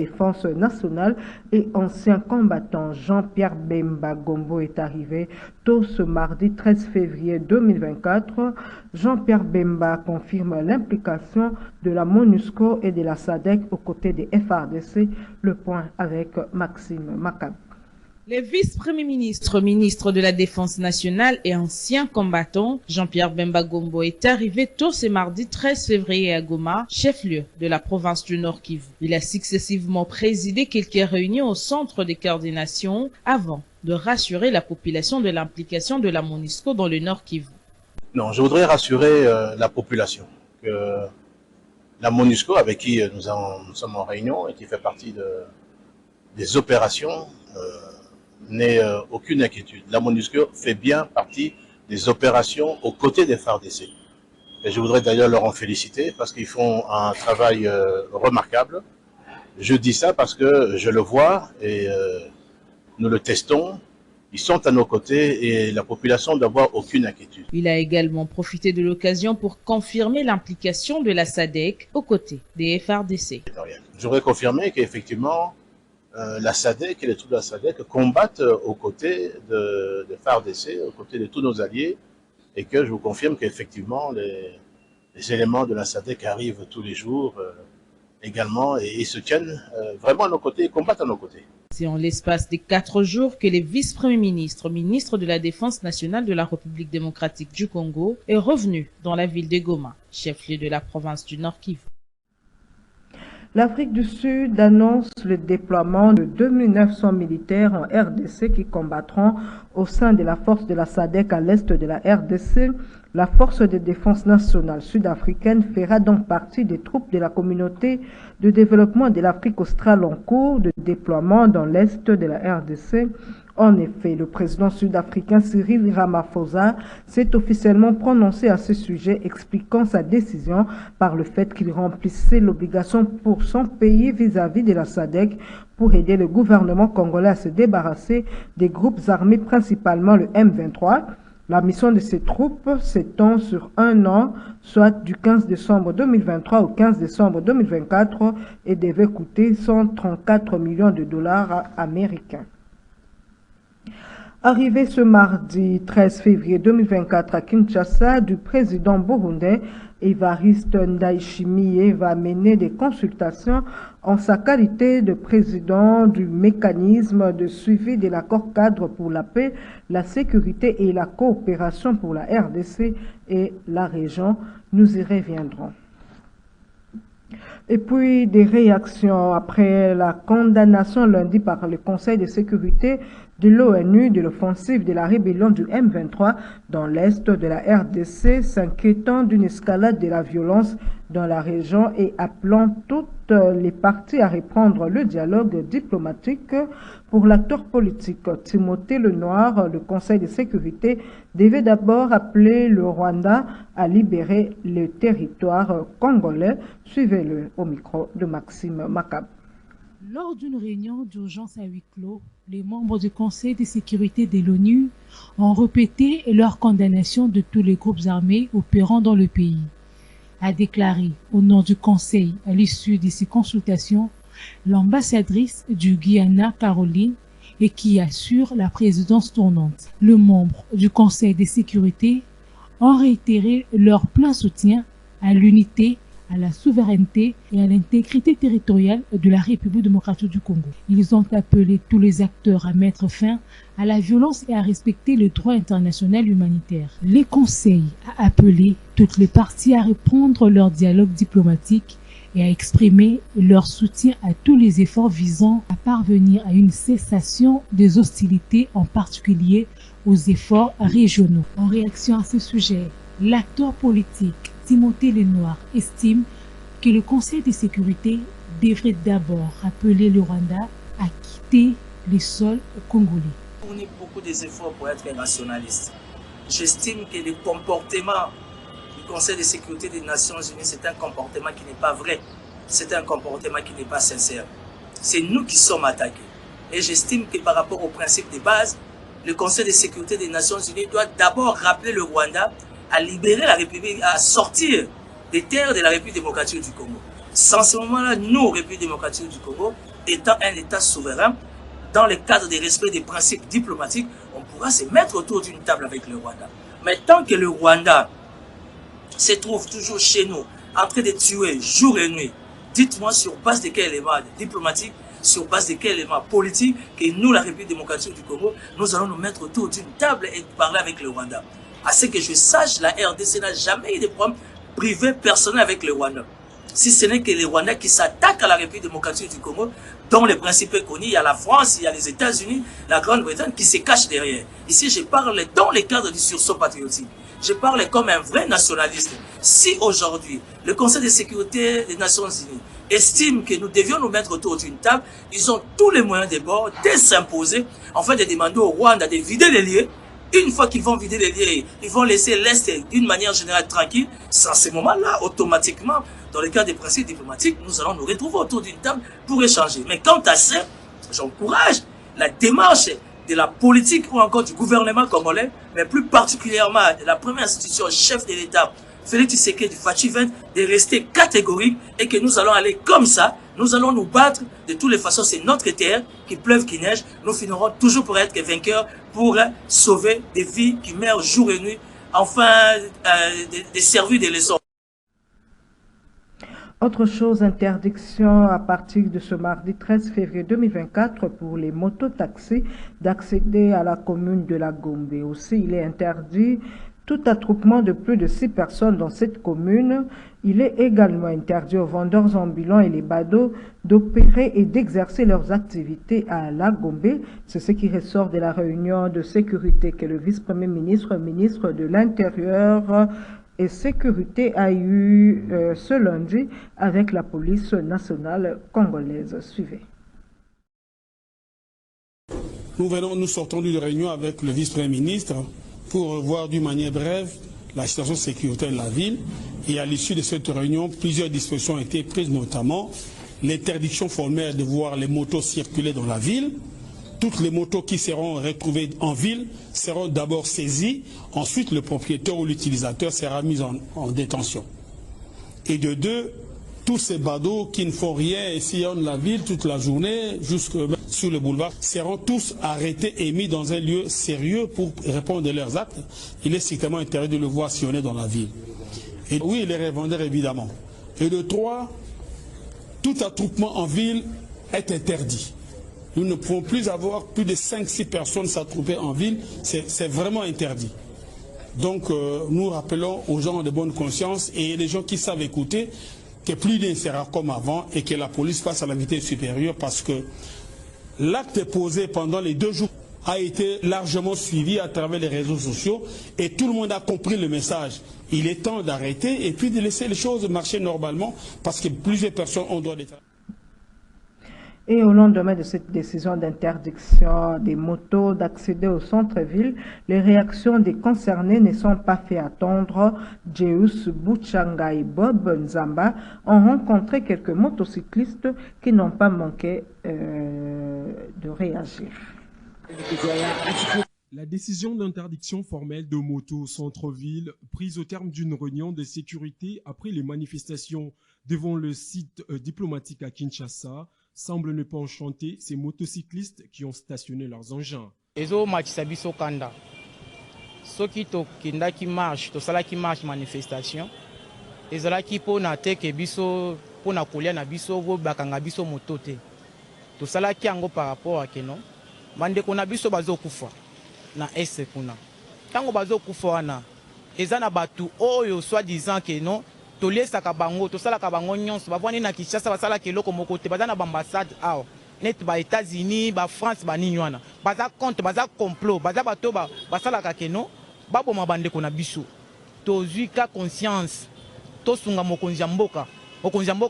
Défense nationale et ancien combattant Jean-Pierre Bemba Gombo est arrivé tôt ce mardi 13 février 2024. Jean-Pierre Bemba confirme l'implication de la MONUSCO et de la SADC aux côtés des FARDC. Le point avec Maxime Macab. Les vice-premiers ministres, ministre de la Défense nationale et ancien combattant, Jean-Pierre Bemba Gombo est arrivé tôt ce mardi 13 février à Goma, chef-lieu de la province du Nord Kivu. Il a successivement présidé quelques réunions au centre de coordination avant de rassurer la population de l'implication de la MONUSCO dans le Nord Kivu. Non, je voudrais rassurer la population que la MONUSCO, avec qui nous sommes en réunion et qui fait partie des opérations, n'ait aucune inquiétude. La MONUSCO fait bien partie des opérations aux côtés des FARDC. Et je voudrais d'ailleurs leur en féliciter parce qu'ils font un travail remarquable. Je dis ça parce que je le vois et nous le testons. Ils sont à nos côtés et la population ne doit avoir aucune inquiétude. Il a également profité de l'occasion pour confirmer l'implication de la SADC aux côtés des FARDC. Je voudrais confirmer qu'effectivement, la SADC et les troupes de la SADC combattent aux côtés de FARDC, aux côtés de tous nos alliés, et que je vous confirme qu'effectivement les éléments de la SADC arrivent tous les jours également et ils se tiennent vraiment à nos côtés et combattent à nos côtés. C'est en l'espace des 4 jours que les vice-premiers ministres, ministre de la Défense nationale de la République démocratique du Congo, est revenu dans la ville de Goma, chef-lieu de la province du Nord Kivu. L'Afrique du Sud annonce le déploiement de 2900 militaires en RDC qui combattront au sein de la force de la SADC à l'est de la RDC. La force de défense nationale sud-africaine fera donc partie des troupes de la communauté de développement de l'Afrique australe en cours de déploiement dans l'est de la RDC. En effet, le président sud-africain Cyril Ramaphosa s'est officiellement prononcé à ce sujet, expliquant sa décision par le fait qu'il remplissait l'obligation pour son pays vis-à-vis de la SADC pour aider le gouvernement congolais à se débarrasser des groupes armés, principalement le M23. La mission de ces troupes s'étend sur un an, soit du 15 décembre 2023 au 15 décembre 2024, et devait coûter 134 millions de dollars américains. Arrivé ce mardi 13 février 2024 à Kinshasa, du président burundais Evariste Ndayishimiye va mener des consultations en sa qualité de président du mécanisme de suivi de l'accord cadre pour la paix, la sécurité et la coopération pour la RDC et la région. Nous y reviendrons. Et puis des réactions après la condamnation lundi par le Conseil de sécurité de l'ONU de l'offensive de la rébellion du M23 dans l'est de la RDC, s'inquiétant d'une escalade de la violence dans la région et appelant toutes les parties à reprendre le dialogue diplomatique. Pour l'acteur politique Timothée Lenoir, le Conseil de sécurité devait d'abord appeler le Rwanda à libérer le territoire congolais. Suivez-le au micro de Maxime Macab. Lors d'une réunion d'urgence à huis clos, les membres du Conseil de sécurité de l'ONU ont répété leur condamnation de tous les groupes armés opérant dans le pays. A déclaré au nom du Conseil à l'issue de ces consultations l'ambassadrice du Guyana Caroline et qui assure la présidence tournante. Les membres du Conseil de sécurité ont réitéré leur plein soutien à l'unité, à la souveraineté et à l'intégrité territoriale de la République démocratique du Congo. Ils ont appelé tous les acteurs à mettre fin à la violence et à respecter le droit international humanitaire. Le Conseil a appelé toutes les parties à reprendre leur dialogue diplomatique et à exprimer leur soutien à tous les efforts visant à parvenir à une cessation des hostilités, en particulier aux efforts régionaux. En réaction à ce sujet, l'acteur politique Timothée Lenoir estime que le Conseil de sécurité devrait d'abord appeler le Rwanda à quitter les sols congolais. On a beaucoup d'efforts pour être nationaliste. J'estime que le comportement du Conseil de sécurité des Nations Unies, c'est un comportement qui n'est pas vrai. C'est un comportement qui n'est pas sincère. C'est nous qui sommes attaqués. Et j'estime que par rapport aux principes de base, le Conseil de sécurité des Nations Unies doit d'abord rappeler le Rwanda à libérer la République, à sortir des terres de la République démocratique du Congo. Sans ce moment-là, nous, République démocratique du Congo, étant un État souverain, dans le cadre des respects des principes diplomatiques, on pourra se mettre autour d'une table avec le Rwanda. Mais tant que le Rwanda se trouve toujours chez nous, en train de tuer jour et nuit, dites-moi sur base de quel élément diplomatique, sur base de quel élément politique, que nous, la République démocratique du Congo, nous allons nous mettre autour d'une table et parler avec le Rwanda. À ce que je sache, la RDC n'a jamais eu de problème privé personnel avec le Rwanda. Si ce n'est que les Rwandais qui s'attaquent à la République démocratique du Congo, dont les principes connus, il y a la France, il y a les États-Unis, la Grande-Bretagne qui se cachent derrière. Ici, je parle dans le cadre du sursaut patriotique. Je parle comme un vrai nationaliste. Si aujourd'hui, le Conseil de sécurité des Nations Unies estime que nous devions nous mettre autour d'une table, ils ont tous les moyens de bord de s'imposer, afin de demander au Rwanda de vider les lieux. Une fois qu'ils vont vider les lieux, ils vont laisser l'Est d'une manière générale tranquille. Sans ce moment-là, automatiquement, dans le cadre des principes diplomatiques, nous allons nous retrouver autour d'une table pour échanger. Mais quant à ça, j'encourage la démarche de la politique ou encore du gouvernement congolais, mais plus particulièrement de la première institution chef de l'État, Félix Tshisekedi Fachi-20, de rester catégorique et que nous allons aller comme ça. Nous allons nous battre de toutes les façons. C'est notre terre, qu'il pleuve, qu'il neige. Nous finirons toujours pour être vainqueurs, pour sauver des vies qui meurent jour et nuit, enfin de servir des leçons. Autre chose, interdiction à partir de ce mardi 13 février 2024 pour les mototaxis d'accéder à la commune de la Gombe. Aussi, il est interdit tout attroupement de plus de 6 personnes dans cette commune. Il est également interdit aux vendeurs ambulants et les badauds d'opérer et d'exercer leurs activités à la Gombe. C'est ce qui ressort de la réunion de sécurité que le vice-premier ministre, ministre de l'Intérieur et Sécurité a eu ce lundi avec la police nationale congolaise. Suivez. Nous sortons d'une réunion avec le vice-premier ministre pour revoir d'une manière brève la situation sécuritaire de la ville. Et à l'issue de cette réunion, plusieurs dispositions ont été prises, notamment l'interdiction formelle de voir les motos circuler dans la ville. Toutes les motos qui seront retrouvées en ville seront d'abord saisies. Ensuite, le propriétaire ou l'utilisateur sera mis en détention. Et de deux, tous ces badauds qui ne font rien et sillonnent la ville toute la journée, jusque sur le boulevard, seront tous arrêtés et mis dans un lieu sérieux pour répondre de leurs actes. Il est strictement interdit de le voir sillonner dans la ville. Et oui, les revendeurs, évidemment. Et de trois, tout attroupement en ville est interdit. Nous ne pouvons plus avoir plus de 5-6 personnes s'attrouper en ville. C'est vraiment interdit. Donc, nous rappelons aux gens de bonne conscience et les gens qui savent écouter que plus d'un sera comme avant et que la police passe à la vitesse supérieure parce que l'acte posé pendant les 2 jours a été largement suivi à travers les réseaux sociaux et tout le monde a compris le message. Il est temps d'arrêter et puis de laisser les choses marcher normalement parce que plusieurs personnes ont droit d'être. Et au lendemain de cette décision d'interdiction des motos d'accéder au centre-ville, les réactions des concernés ne sont pas fait attendre. Jeus Bouchanga et Bob Nzamba ont rencontré quelques motocyclistes qui n'ont pas manqué de réagir. La décision d'interdiction formelle de motos au centre-ville, prise au terme d'une réunion de sécurité après les manifestations devant le site diplomatique à Kinshasa, semble ne pas enchanter ces motocyclistes qui ont stationné leurs engins. Ezo matisa biso kanda. Soki to kindaki marche, to salaki marche manifestation. Ezalaki pona teke biso pona kolia na biso go bakanga biso motote. To salaki yango par rapport à keno. Mande kona biso bazo kufa na ese kuna. Tango bazo kufa wana ezana batu oyo soi-disant keno toliesaka bango tosalaka bango nyonso bavwani na Kinshasa basalaka eloko moko te baza na bambassade awa net ba États-Unis ba France banini wana baza compte baza complot baza bato basalaka keno baboma bandeko na biso tozwi ka conscience tosunga mokonzi ya mboka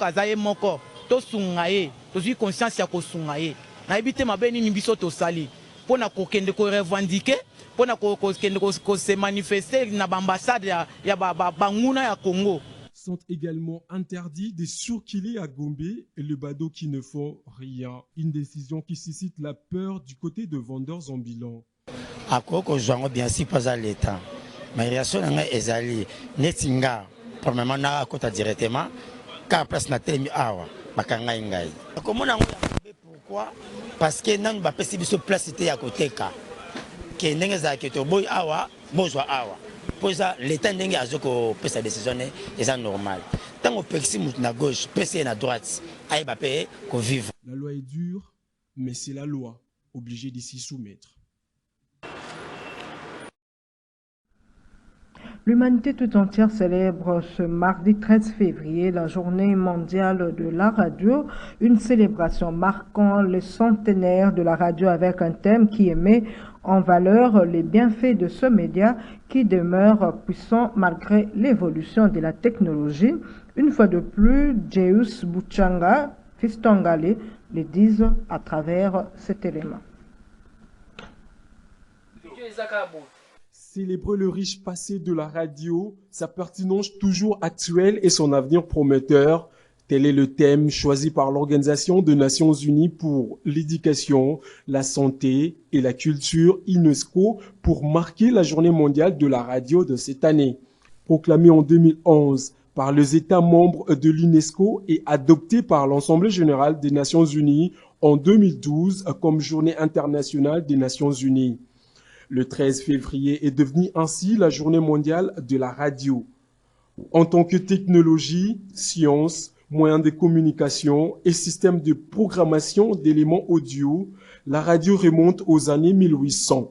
aza ye moko tosunga ye tozwi conscience ya kosunga ye nayebi te mabe nini biso tosali mpona kokende korevendike mpona kokende kose manifester na bambassade ya banguna ya Congo. Sont également interdits des surkilés à Gombe et le badaud qui ne font rien. Une décision qui suscite la peur du côté de vendeurs ambulants. À quoi que je bien si pas à l'état. Mais réaction est ezali netinga premièrement na kota directement car place na temi awa makanga ngai. Comme on a Pourquoi? Parce que nous avons fait une place à côté. Que nous avons fait awa, bonjour awa. Pour ça, l'État n'a pas pris sa décision, c'est normal. Tant qu'on peut à gauche, peut à droite, il va payer qu'on vive. La loi est dure, mais c'est la loi, obligée d'y s'y soumettre. L'humanité tout entière célèbre ce mardi 13 février la journée mondiale de la radio, une célébration marquant le centenaire de la radio avec un thème qui met en valeur les bienfaits de ce média qui demeure puissant malgré l'évolution de la technologie. Une fois de plus, Jeus Buchanga, Fistongale, le disent à travers cet élément. Célébrer le riche passé de la radio, sa pertinence toujours actuelle et son avenir prometteur, tel est le thème choisi par l'Organisation des Nations Unies pour l'éducation, la santé et la culture UNESCO pour marquer la journée mondiale de la radio de cette année. Proclamé en 2011 par les États membres de l'UNESCO et adopté par l'Assemblée générale des Nations Unies en 2012 comme journée internationale des Nations Unies. Le 13 février est devenu ainsi la journée mondiale de la radio. En tant que technologie, science, moyens de communication et système de programmation d'éléments audio, la radio remonte aux années 1800.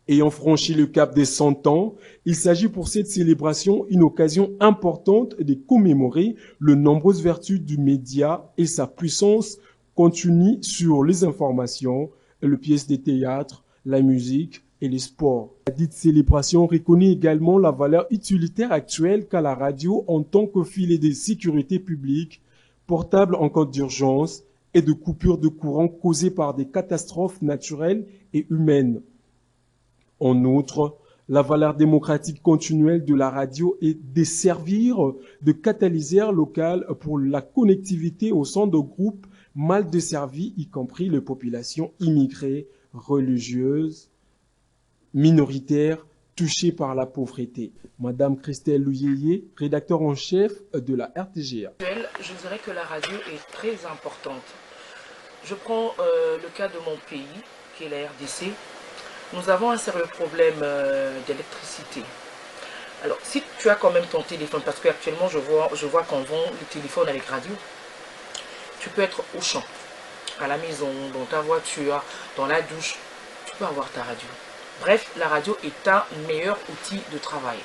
Ayant franchi le cap des 100 ans, il s'agit pour cette célébration une occasion importante de commémorer les nombreuses vertus du média et sa puissance continue sur les informations, les pièces de théâtre, la musique et les sports. La dite célébration reconnaît également la valeur utilitaire actuelle qu'a la radio en tant que filet de sécurité publique, portable en cas d'urgence et de coupure de courant causées par des catastrophes naturelles et humaines. En outre, la valeur démocratique continuelle de la radio est de servir de catalyseur local pour la connectivité au sein de groupes mal desservis, y compris les populations immigrées, religieuses, minoritaires, touchées par la pauvreté. Madame Christelle Louyeye, rédacteur en chef de la RTGA. Je dirais que la radio est très importante. Je prends le cas de mon pays, qui est la RDC. Nous avons un sérieux problème d'électricité. Alors, si tu as quand même ton téléphone, parce qu'actuellement, je vois qu'on vend le téléphone avec radio, tu peux être au champ, à la maison, dans ta voiture, dans la douche, tu peux avoir ta radio. Bref, la radio est un meilleur outil de travail.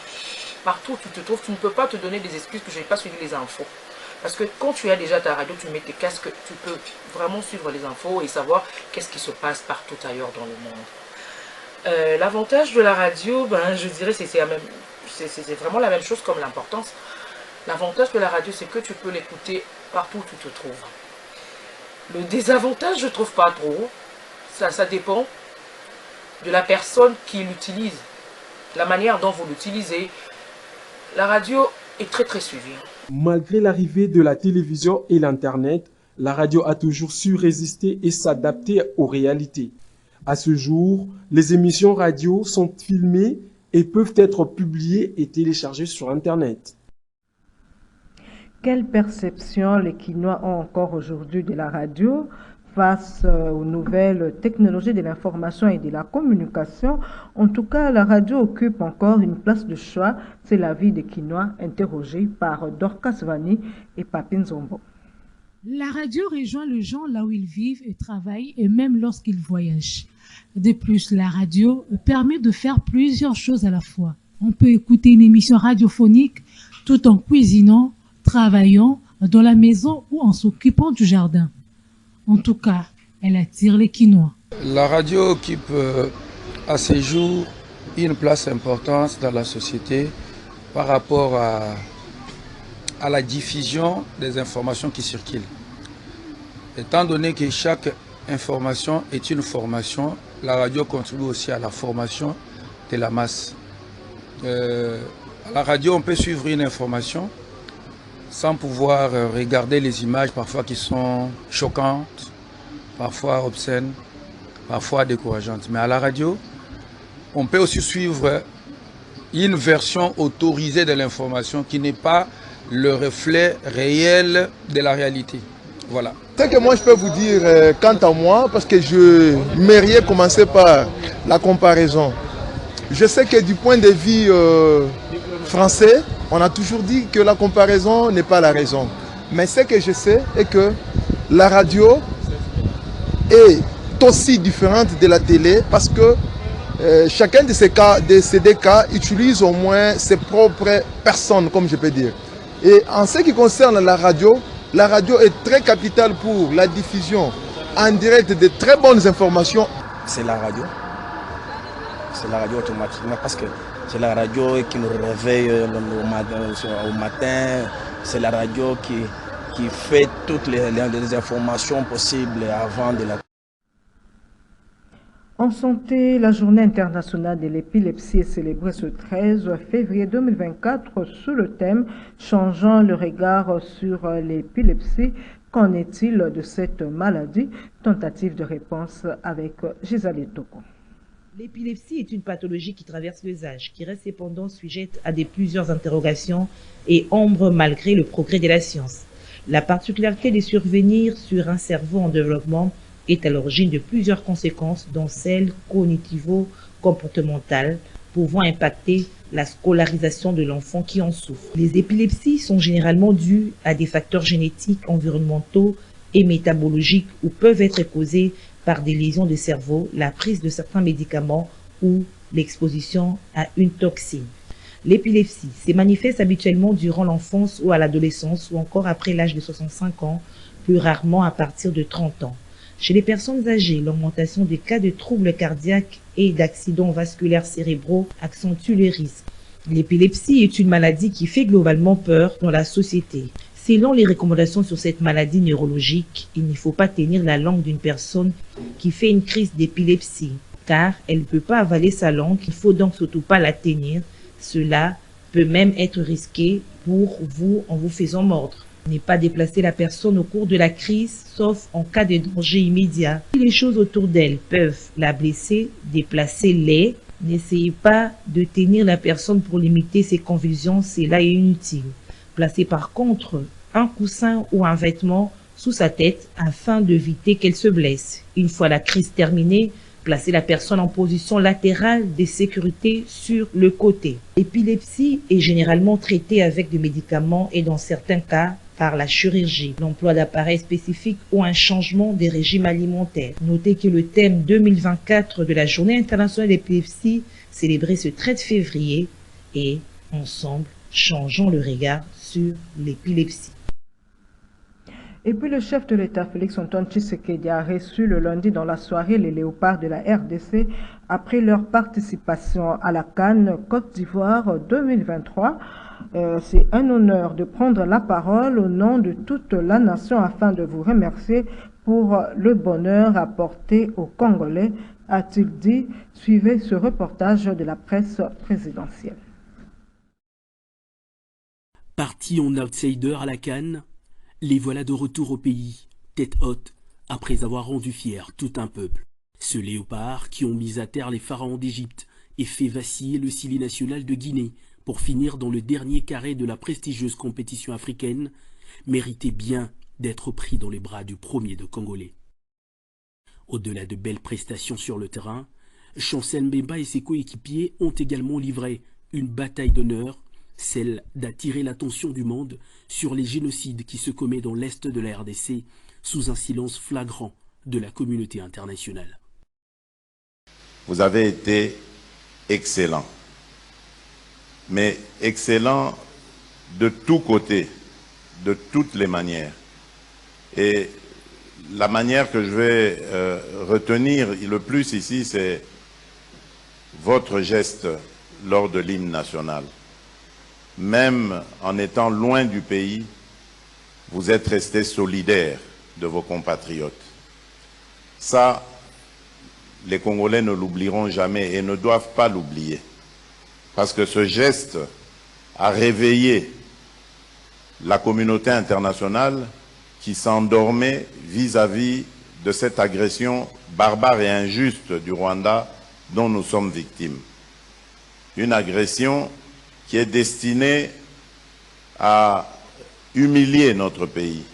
Partout où tu te trouves, tu ne peux pas te donner des excuses que je n'ai pas suivi les infos. Parce que quand tu as déjà ta radio, tu mets tes casques, tu peux vraiment suivre les infos et savoir qu'est-ce qui se passe partout ailleurs dans le monde. L'avantage de la radio, je dirais c'est vraiment la même chose comme l'importance. L'avantage de la radio, c'est que tu peux l'écouter partout où tu te trouves. Le désavantage, je ne trouve pas trop. Ça dépend de la personne qui l'utilise, la manière dont vous l'utilisez. La radio est très très suivie. Malgré l'arrivée de la télévision et l'Internet, la radio a toujours su résister et s'adapter aux réalités. À ce jour, les émissions radio sont filmées et peuvent être publiées et téléchargées sur Internet. Quelle perception les Quinois ont encore aujourd'hui de la radio face aux nouvelles technologies de l'information et de la communication? En tout cas, la radio occupe encore une place de choix. C'est l'avis des Quinois interrogés par Dorcas Vani et Papin Zombo. La radio rejoint les gens là où ils vivent et travaillent et même lorsqu'ils voyagent. De plus, la radio permet de faire plusieurs choses à la fois. On peut écouter une émission radiophonique tout en cuisinant, travaillant dans la maison ou en s'occupant du jardin. En tout cas, elle attire les Quinois. La radio occupe à ces jours une place importante dans la société par rapport à la diffusion des informations qui circulent. Étant donné que chaque information est une formation, la radio contribue aussi à la formation de la masse. À la radio, on peut suivre une information sans pouvoir regarder les images parfois qui sont choquantes, parfois obscènes, parfois décourageantes. Mais à la radio, on peut aussi suivre une version autorisée de l'information qui n'est pas le reflet réel de la réalité. Voilà. Ce que moi je peux vous dire quant à moi, parce que je m'aimerais commencer par la comparaison. Je sais que du point de vue français, on a toujours dit que la comparaison n'est pas la raison. Mais ce que je sais est que la radio est aussi différente de la télé parce que chacun de ces deux cas utilise au moins ses propres personnes, comme je peux dire. Et en ce qui concerne la radio est très capitale pour la diffusion en direct de très bonnes informations. C'est la radio. C'est la radio automatiquement parce que c'est la radio qui nous réveille au matin. C'est la radio qui fait toutes les informations possibles avant de la... En santé, la journée internationale de l'épilepsie est célébrée ce 13 février 2024 sous le thème « Changeant le regard sur l'épilepsie ». Qu'en est-il de cette maladie? Tentative de réponse avec Gisèle Toko. L'épilepsie est une pathologie qui traverse les âges, qui reste cependant sujette à plusieurs interrogations et ombre malgré le progrès de la science. La particularité de survenir sur un cerveau en développement est à l'origine de plusieurs conséquences, dont celles cognitivo-comportementales, pouvant impacter la scolarisation de l'enfant qui en souffre. Les épilepsies sont généralement dues à des facteurs génétiques, environnementaux et métabologiques ou peuvent être causées par des lésions de cerveau, la prise de certains médicaments ou l'exposition à une toxine. L'épilepsie se manifeste habituellement durant l'enfance ou à l'adolescence ou encore après l'âge de 65 ans, plus rarement à partir de 30 ans. Chez les personnes âgées, l'augmentation des cas de troubles cardiaques et d'accidents vasculaires cérébraux accentue les risques. L'épilepsie est une maladie qui fait globalement peur dans la société. Selon les recommandations sur cette maladie neurologique, il ne faut pas tenir la langue d'une personne qui fait une crise d'épilepsie, car elle ne peut pas avaler sa langue, il ne faut donc surtout pas la tenir. Cela peut même être risqué pour vous en vous faisant mordre. Ne pas déplacer la personne au cours de la crise, sauf en cas de danger immédiat. Si les choses autour d'elle peuvent la blesser, déplacez-les. N'essayez pas de tenir la personne pour limiter ses convulsions, cela est inutile. Placez par contre un coussin ou un vêtement sous sa tête afin d'éviter qu'elle se blesse. Une fois la crise terminée, placez la personne en position latérale de sécurité sur le côté. L'épilepsie est généralement traitée avec des médicaments et dans certains cas par la chirurgie, l'emploi d'appareils spécifiques ou un changement des régimes alimentaires. Notez que le thème 2024 de la Journée internationale de l'épilepsie, célébré ce 13 février, est « Ensemble, changeons le regard sur l'épilepsie ». Et puis le chef de l'État, Félix-Antoine Tshisekedi, a reçu le lundi dans la soirée les léopards de la RDC après leur participation à la CAN Côte d'Ivoire 2023. C'est un honneur de prendre la parole au nom de toute la nation afin de vous remercier pour le bonheur apporté aux Congolais, a-t-il dit. Suivez ce reportage de la presse présidentielle. Partis en outsider à la CAN, les voilà de retour au pays, tête haute, après avoir rendu fier tout un peuple. Ceux léopards qui ont mis à terre les pharaons d'Égypte et fait vaciller le Sili national de Guinée pour finir dans le dernier carré de la prestigieuse compétition africaine, méritaient bien d'être pris dans les bras du premier de Congolais. Au-delà de belles prestations sur le terrain, Chancel Mbemba et ses coéquipiers ont également livré une bataille d'honneur, celle d'attirer l'attention du monde sur les génocides qui se commettent dans l'est de la RDC sous un silence flagrant de la communauté internationale. Vous avez été excellent, mais excellent de tous côtés, de toutes les manières. Et la manière que je vais retenir le plus ici, c'est votre geste lors de l'hymne national. Même en étant loin du pays, vous êtes restés solidaires de vos compatriotes. Ça, les Congolais ne l'oublieront jamais et ne doivent pas l'oublier. Parce que ce geste a réveillé la communauté internationale qui s'endormait vis-à-vis de cette agression barbare et injuste du Rwanda dont nous sommes victimes. Une agression qui est destinée à humilier notre pays,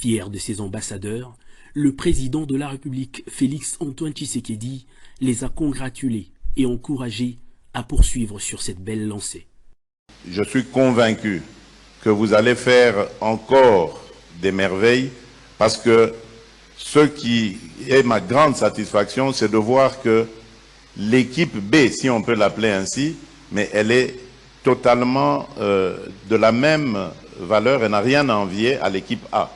Fier de ses ambassadeurs, le président de la République, Félix Antoine Tshisekedi, les a congratulés et encouragés à poursuivre sur cette belle lancée. Je suis convaincu que vous allez faire encore des merveilles parce que ce qui est ma grande satisfaction, c'est de voir que l'équipe B, si on peut l'appeler ainsi, mais elle est totalement de la même valeur et n'a rien à envier à l'équipe A.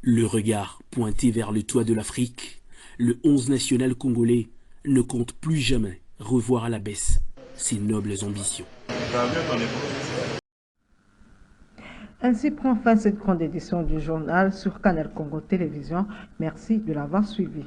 Le regard pointé vers le toit de l'Afrique, le 11 national congolais ne compte plus jamais revoir à la baisse ses nobles ambitions. Ainsi prend fin cette grande édition du journal sur Canal Congo Télévision. Merci de l'avoir suivi.